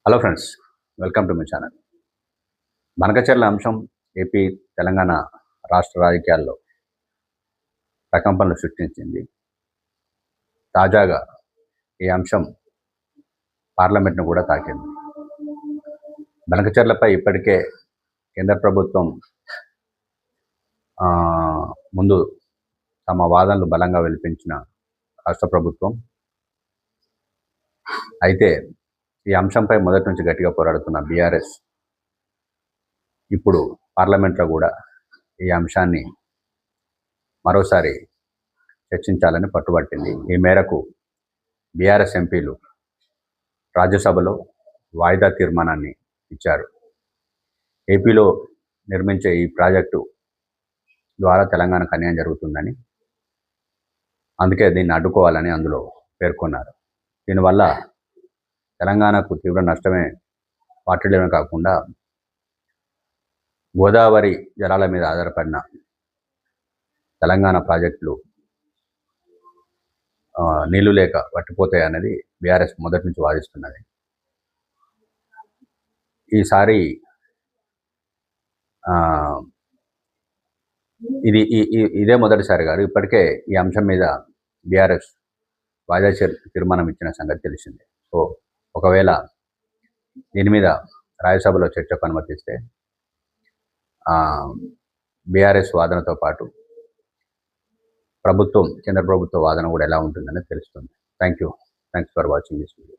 Hello friends, welcome to my channel. Banakacherla అంశం AP, Telangana రాష్ట్ర రాజకీయాల్లో ప్రకంపనలు సృష్టించింది. తాజాగా ఈ అంశం పార్లమెంట్ను కూడా తాకింది. బనకచెర్లపై ఇప్పటికే కేంద్ర ప్రభుత్వం ముందు తమ వాదనలు బలంగా వినిపించిన రాష్ట్ర ప్రభుత్వం అయితే ఈ అంశంపై మొదటి నుంచి గట్టిగా పోరాడుతున్న బీఆర్ఎస్ ఇప్పుడు పార్లమెంట్లో కూడా ఈ అంశాన్ని మరోసారి చర్చించాలని పట్టుబట్టింది. ఈ మేరకు బీఆర్ఎస్ ఎంపీలు రాజ్యసభలో వాయిదా తీర్మానాన్ని ఇచ్చారు. ఏపీలో నిర్మించే ఈ ప్రాజెక్టు ద్వారా తెలంగాణకు అన్యాయం జరుగుతుందని, అందుకే దీన్ని అడ్డుకోవాలని అందులో పేర్కొన్నారు. దీనివల్ల తెలంగాణకు తీవ్ర నష్టమే వాటిల్లడమే కాకుండా గోదావరి జలాల మీద ఆధారపడిన తెలంగాణ ప్రాజెక్టులు నీళ్లు లేక పట్టిపోతాయి అనేది బీఆర్ఎస్ మొదటి నుంచి వాదిస్తున్నది. ఈసారి ఇదే మొదటిసారి కాదు, ఇప్పటికే ఈ అంశం మీద బీఆర్ఎస్ వాయిదా తీర్మానం ఇచ్చిన సంగతి తెలిసిందే. సో ఒకవేళ దీని మీద రాజ్యసభలో చర్చకు అనుమతిస్తే బీఆర్ఎస్ వాదనతో పాటు కేంద్ర ప్రభుత్వ వాదన కూడా ఎలా ఉంటుందని తెలుస్తుంది. Thanks for watching this video.